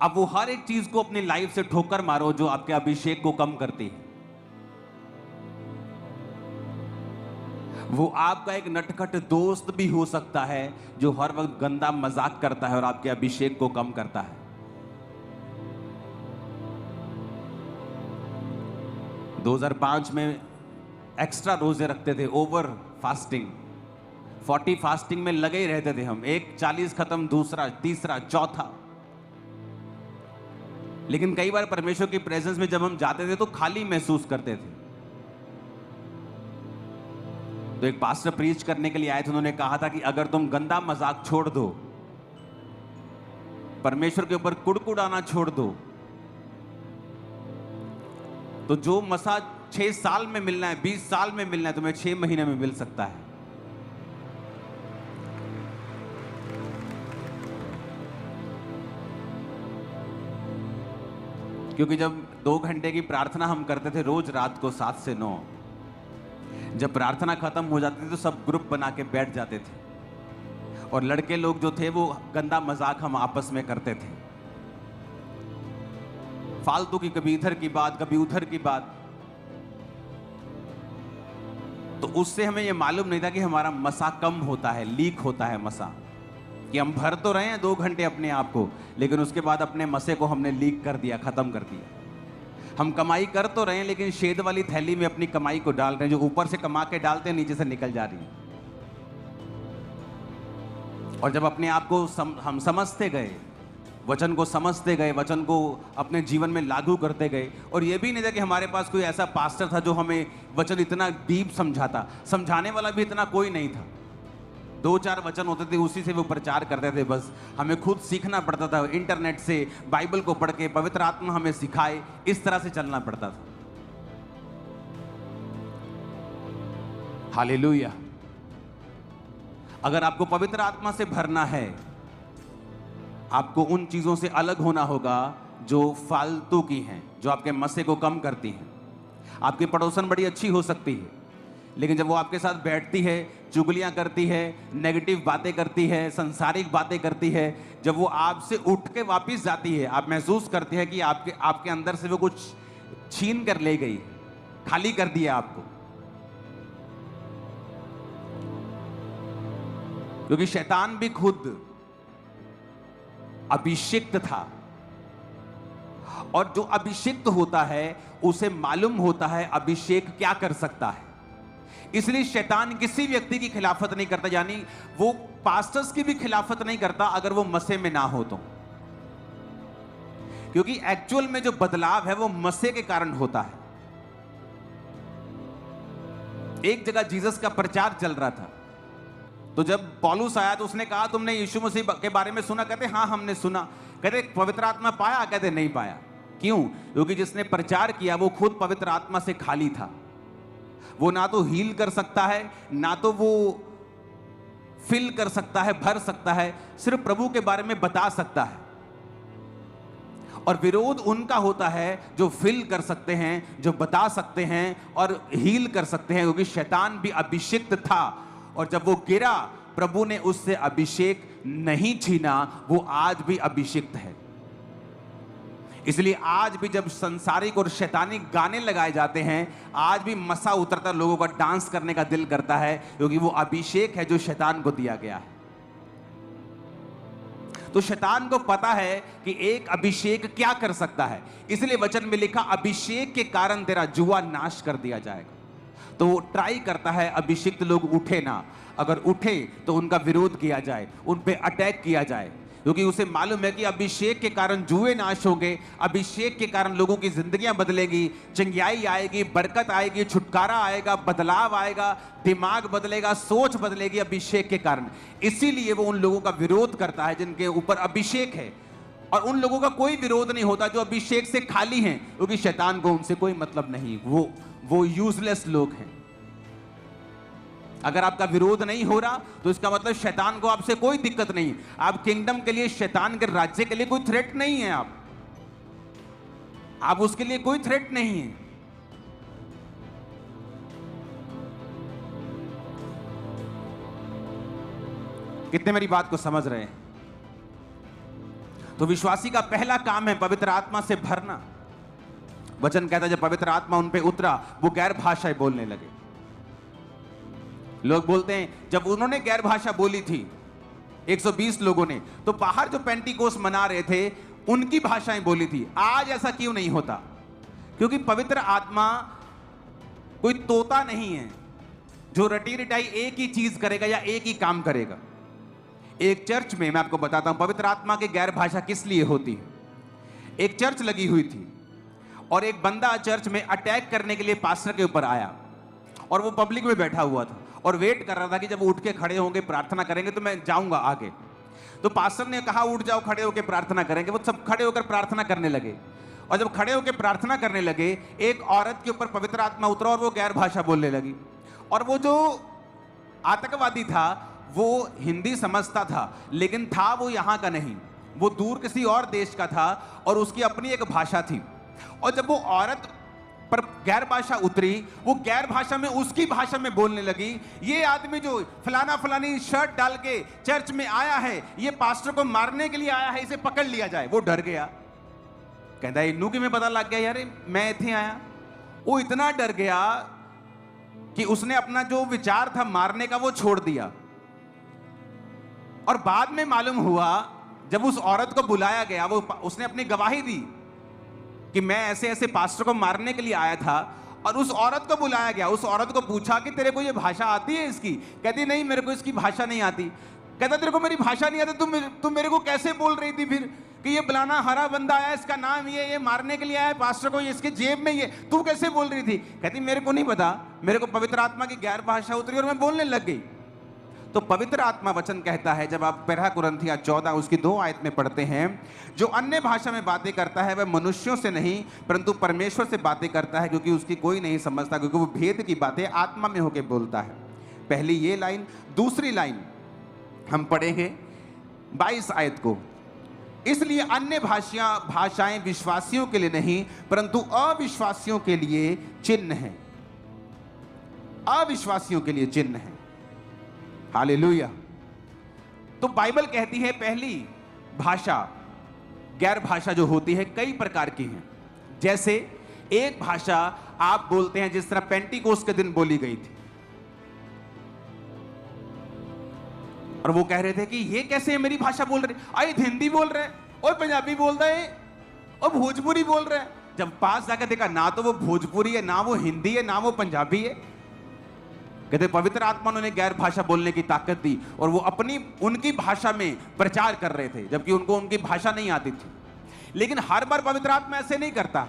अब वो हर एक चीज को अपनी लाइफ से ठोकर मारो जो आपके अभिषेक को कम करती है। वो आपका एक नटखट दोस्त भी हो सकता है जो हर वक्त गंदा मजाक करता है और आपके अभिषेक को कम करता है। 2005 में एक्स्ट्रा रोजे रखते थे, ओवर फास्टिंग, 40 फास्टिंग में लगे ही रहते थे हम, एक 40 खत्म, दूसरा, तीसरा, चौथा। लेकिन कई बार परमेश्वर की प्रेजेंस में जब हम जाते थे तो खाली महसूस करते थे। तो एक पास्टर प्रीच करने के लिए आए थे, उन्होंने कहा था कि अगर तुम गंदा मजाक छोड़ दो, परमेश्वर के ऊपर कुड़कुड़ाना छोड़ दो, तो जो मसा 6 साल में मिलना है, 20 साल में मिलना है, तुम्हें 6 महीने में मिल सकता है। क्योंकि जब 2 घंटे की प्रार्थना हम करते थे रोज रात को 7 से 9, जब प्रार्थना खत्म हो जाती थी तो सब ग्रुप बना के बैठ जाते थे और लड़के लोग जो थे वो गंदा मजाक हम आपस में करते थे, फालतू की, कभी इधर की बात, कभी उधर की बात। तो उससे हमें ये मालूम नहीं था कि हमारा मसा कम होता है, लीक होता है मसा, कि हम भर तो रहे हैं 2 घंटे अपने आप को, लेकिन उसके बाद अपने मसे को हमने लीक कर दिया, खत्म कर दिया। हम कमाई कर तो रहे हैं लेकिन शेद वाली थैली में अपनी कमाई को डाल रहे हैं, जो ऊपर से कमा के डालते हैं नीचे से निकल जा रही है। और जब अपने आप को हम समझते गए, वचन को समझते गए, वचन को अपने जीवन में लागू करते गए, और ये भी नहीं था कि हमारे पास कोई ऐसा पास्टर था जो हमें वचन इतना डीप समझाता, समझाने वाला भी इतना कोई नहीं था। 2-4 वचन होते थे, उसी से वो प्रचार करते थे, बस हमें खुद सीखना पड़ता था, इंटरनेट से, बाइबल को पढ़ के, पवित्र आत्मा हमें सिखाए, इस तरह से चलना पड़ता था। हालेलुया। अगर आपको पवित्र आत्मा से भरना है, आपको उन चीजों से अलग होना होगा जो फालतू की हैं, जो आपके मसे को कम करती हैं। आपकी पड़ोसन बड़ी अच्छी हो सकती है, लेकिन जब वो आपके साथ बैठती है, चुगलियां करती है, नेगेटिव बातें करती है, संसारिक बातें करती है, जब वो आपसे उठ के वापस जाती है, आप महसूस करते हैं कि आपके अंदर से वो कुछ छीन कर ले गई, खाली कर दिया आपको। क्योंकि शैतान भी खुद अभिषिक्त था, और जो अभिषिक्त होता है उसे मालूम होता है अभिषेक क्या कर सकता है। इसलिए शैतान किसी व्यक्ति की खिलाफत नहीं करता, यानी वो पास्टर्स की भी खिलाफत नहीं करता अगर वो मसे में ना हो तो, क्योंकि एक्चुअल में जो बदलाव है वो मसे के कारण होता है। एक जगह जीसस का प्रचार चल रहा था, तो जब पौलुस आया तो उसने कहा तुमने यीशु मसीह के बारे में सुना? कहते हाँ हमने सुना। कहते पवित्र आत्मा पाया? कहते नहीं पाया। क्यों? क्योंकि जिसने प्रचार किया वो खुद पवित्र आत्मा से खाली था। वो ना तो हील कर सकता है, ना तो वो फिल कर सकता है, भर सकता है, सिर्फ प्रभु के बारे में बता सकता है। और विरोध उनका होता है जो फिल कर सकते हैं, जो बता सकते हैं और हील कर सकते हैं, क्योंकि शैतान भी अभिषिक्त था, और जब वो गिरा प्रभु ने उससे अभिषेक नहीं छीना, वो आज भी अभिषिक्त है। इसलिए आज भी जब संसारिक और शैतानी गाने लगाए जाते हैं, आज भी मसा उतरता, लोगों का डांस करने का दिल करता है, क्योंकि वो अभिषेक है जो शैतान को दिया गया है। तो शैतान को पता है कि एक अभिषेक क्या कर सकता है, इसलिए वचन में लिखा अभिषेक के कारण तेरा जुआ नाश कर दिया जाएगा। तो वो ट्राई करता है अभिषिक्त लोग उठे ना, अगर उठे तो उनका विरोध किया जाए, उन पे अटैक किया जाए, क्योंकि उसे मालूम है कि अभिषेक के कारण जुए नाश होंगे, अभिषेक के कारण लोगों की जिंदगियां बदलेगी, चंगियाई आएगी, बरकत आएगी, छुटकारा आएगा, बदलाव आएगा, दिमाग बदलेगा, सोच बदलेगी अभिषेक के कारण। इसीलिए वो उन लोगों का विरोध करता है जिनके ऊपर अभिषेक है, और उन लोगों का कोई विरोध नहीं होता जो अभिषेक से खाली हैं, क्योंकि शैतान को उनसे कोई मतलब नहीं, वो यूजलेस लोग हैं। अगर आपका विरोध नहीं हो रहा तो इसका मतलब शैतान को आपसे कोई दिक्कत नहीं। आप किंगडम के लिए, शैतान के राज्य के लिए कोई थ्रेट नहीं है, आप उसके लिए कोई थ्रेट नहीं है। कितने मेरी बात को समझ रहे हैं? तो विश्वासी का पहला काम है पवित्र आत्मा से भरना। वचन कहता है जब पवित्र आत्मा उन पे उतरा वो गैर भाषाएं बोलने लगे। लोग बोलते हैं जब उन्होंने गैर भाषा बोली थी 120 लोगों ने, तो बाहर जो पेंटिकोस मना रहे थे उनकी भाषाएं बोली थी। आज ऐसा क्यों नहीं होता? क्योंकि पवित्र आत्मा कोई तोता नहीं है जो रटी रटाई एक ही चीज करेगा या एक ही काम करेगा। एक चर्च में मैं आपको बताता हूं पवित्र आत्मा की गैर भाषा किस लिए होती है। एक चर्च लगी हुई थी और एक बंदा चर्च में अटैक करने के लिए पास्टर के ऊपर आया और वो पब्लिक में बैठा हुआ था और वेट कर रहा था कि जब वो उठ के खड़े होंगे प्रार्थना करेंगे तो मैं जाऊंगा आगे। तो पास्टर ने कहा उठ जाओ, खड़े होकर प्रार्थना करेंगे। वो सब खड़े होकर प्रार्थना करने लगे और जब खड़े होकर प्रार्थना करने लगे एक औरत के ऊपर पवित्र आत्मा उतरा और वो गैर भाषा बोलने लगी। और वो जो आतंकवादी था वो हिंदी समझता था लेकिन था वो यहां का नहीं, वो दूर किसी और देश का था और उसकी अपनी एक भाषा थी। और जब वो औरत पर गैर भाषा उतरी वो गैर भाषा में उसकी भाषा में बोलने लगी। ये आदमी जो फलाना फलानी शर्ट डाल के चर्च में आया है ये पास्टर को मारने के लिए आया है, इसे पकड़ लिया जाए। वो डर गया, कहता है इन्नू की में पता लग गया यार मैं इथे आया। वो इतना डर गया कि उसने अपना जो विचार था मारने का वो छोड़ दिया। और बाद में मालूम हुआ जब उस औरत को बुलाया गया वो उसने अपनी गवाही दी कि मैं ऐसे ऐसे पास्टर को मारने के लिए आया था। और उस औरत को बुलाया गया, उस औरत को पूछा कि तेरे को ये भाषा आती है इसकी? कहती नहीं मेरे को इसकी भाषा नहीं आती। कहता तेरे को मेरी भाषा नहीं आती, तुम मेरे को कैसे बोल रही थी फिर कि ये बुलाना हरा बंदा आया, इसका नाम ये मारने के लिए आया पास्टर को, इसके जेब में ये, तू कैसे बोल रही थी? कहती मेरे को नहीं पता, मेरे को पवित्र आत्मा की गैर भाषा उतरी और मैं बोलने लग गई। तो पवित्र आत्मा वचन कहता है जब आप पहला कुरिन्थियों 14 उसकी 2 आयत में पढ़ते हैं, जो अन्य भाषा में बातें करता है वह मनुष्यों से नहीं परंतु परमेश्वर से बातें करता है क्योंकि उसकी कोई नहीं समझता, क्योंकि वो भेद की बातें आत्मा में होकर बोलता है। पहली ये लाइन। दूसरी लाइन हम पढ़ेंगे 22 आयत को। इसलिए अन्य भाषाएं विश्वासियों के लिए नहीं परंतु अविश्वासियों के लिए चिन्ह है। अविश्वासियों के लिए चिन्ह है। हालेलुया। तो बाइबल कहती है पहली भाषा गैर भाषा जो होती है कई प्रकार की है। जैसे एक भाषा आप बोलते हैं जिस तरह पेंटिकोस्ट के दिन बोली गई थी और वो कह रहे थे कि ये कैसे मेरी भाषा बोल रहे, आई हिंदी बोल रहे और पंजाबी बोल रहे और भोजपुरी बोल रहे। जब पास जाकर देखा ना तो वो भोजपुरी है, ना वो हिंदी है, ना वो पंजाबी है। कहते पवित्र आत्मा ने गैर भाषा बोलने की ताकत दी और वो अपनी उनकी भाषा में प्रचार कर रहे थे जबकि उनको उनकी भाषा नहीं आती थी। लेकिन हर बार पवित्र आत्मा ऐसे नहीं करता।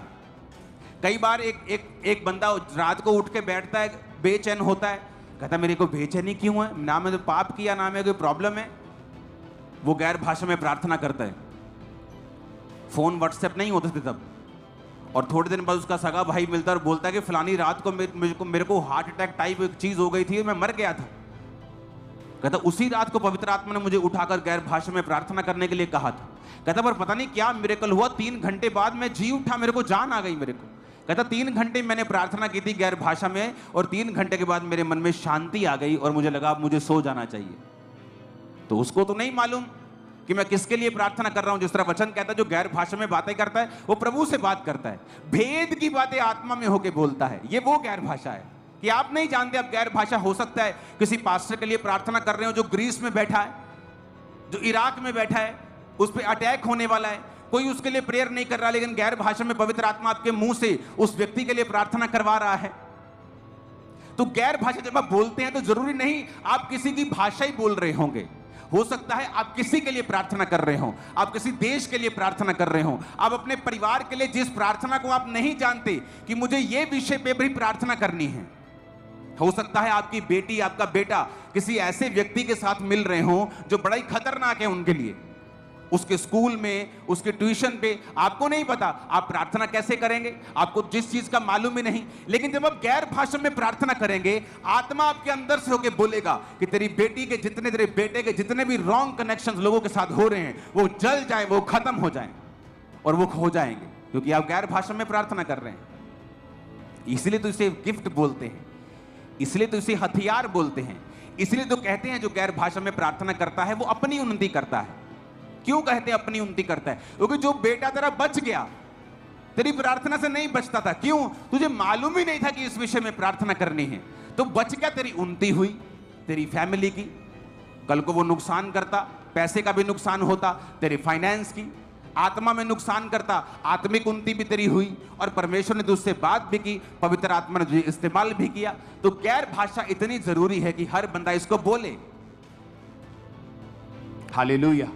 कई बार एक बंदा रात को उठ के बैठता है, बेचैन होता है, कहता मेरे को बेचैनी क्यों है, ना मैंने पाप किया ना मैं कोई प्रॉब्लम है। वो गैर भाषा में प्रार्थना करता है। फोन व्हाट्सएप नहीं होते थे तब, और थोड़े दिन बाद उसका सगा भाई मिलता है और बोलता है कि फलानी रात को मेरे को हार्ट अटैक टाइप एक चीज हो गई थी, मैं मर गया था। कहता उसी रात को पवित्र आत्मा ने मुझे उठाकर गैर भाषा में प्रार्थना करने के लिए कहा था। कहता पर पता नहीं क्या मिरेकल हुआ, 3 घंटे बाद मैं जी उठा, मेरे को जान आ गई मेरे को। कहता 3 घंटे मैंने प्रार्थना की थी गैर भाषा में और 3 घंटे के बाद मेरे मन में शांति आ गई और मुझे लगा अब मुझे सो जाना चाहिए। तो उसको तो नहीं मालूम कि मैं किसके लिए प्रार्थना कर रहा हूं। जिस तरह वचन कहता है जो गैर भाषा में बातें करता है वो प्रभु से बात करता है, भेद की बातें आत्मा में होकर बोलता है। ये वो गैर भाषा है कि आप नहीं जानते। अब गैर भाषा हो सकता है किसी पास्टर के लिए प्रार्थना कर रहे हो जो ग्रीस में बैठा है, जो इराक में बैठा है, उस पर अटैक होने वाला है, कोई उसके लिए प्रेयर नहीं कर रहा, लेकिन गैर भाषा में पवित्र आत्मा आपके मुंह से उस व्यक्ति के लिए प्रार्थना करवा रहा है। तो गैर भाषा जब आप बोलते हैं तो जरूरी नहीं आप किसी की भाषा ही बोल रहे होंगे। हो सकता है आप किसी के लिए प्रार्थना कर रहे हो, आप किसी देश के लिए प्रार्थना कर रहे हो, आप अपने परिवार के लिए जिस प्रार्थना को आप नहीं जानते कि मुझे ये विषय पे भी प्रार्थना करनी है। हो सकता है आपकी बेटी आपका बेटा किसी ऐसे व्यक्ति के साथ मिल रहे हो जो बड़ा ही खतरनाक है उनके लिए, उसके स्कूल में, उसके ट्यूशन पे, आपको नहीं पता आप प्रार्थना कैसे करेंगे, आपको जिस चीज का मालूम ही नहीं। लेकिन जब आप गैर भाषा में प्रार्थना करेंगे आत्मा आपके अंदर से होकर बोलेगा कि तेरी बेटी के जितने, तेरे बेटे के जितने भी रॉन्ग कनेक्शंस लोगों के साथ हो रहे हैं वो जल जाए, वो खत्म हो जाए और वो खो जाएंगे, क्योंकि आप गैर भाषा में प्रार्थना कर रहे हैं। इसलिए तो इसे गिफ्ट बोलते हैं, इसलिए तो इसे हथियार बोलते हैं, इसलिए तो कहते हैं जो गैर भाषा में प्रार्थना करता है वो अपनी उन्नति करता है। क्यों कहते हैं अपनी उन्नति करता है? क्योंकि जो बेटा तेरा बच गया, तेरी प्रार्थना से नहीं बचता था। क्यों? तुझे मालूम ही नहीं था कि इस विषय में प्रार्थना करनी है, तो बच गया, तेरी उन्नति हुई, तेरी फैमिली की। कल को वो नुकसान करता, पैसे का भी नुकसान होता, तेरे फाइनेंस की, आत्मा में नुकसान करता, आत्मिक उन्नति भी तेरी हुई, और परमेश्वर ने तुझसे बात भी की, पवित्र आत्मा ने तुझे इस्तेमाल भी किया। तो गैर भाषा इतनी जरूरी है कि हर बंदा इसको बोले। हालेलुया।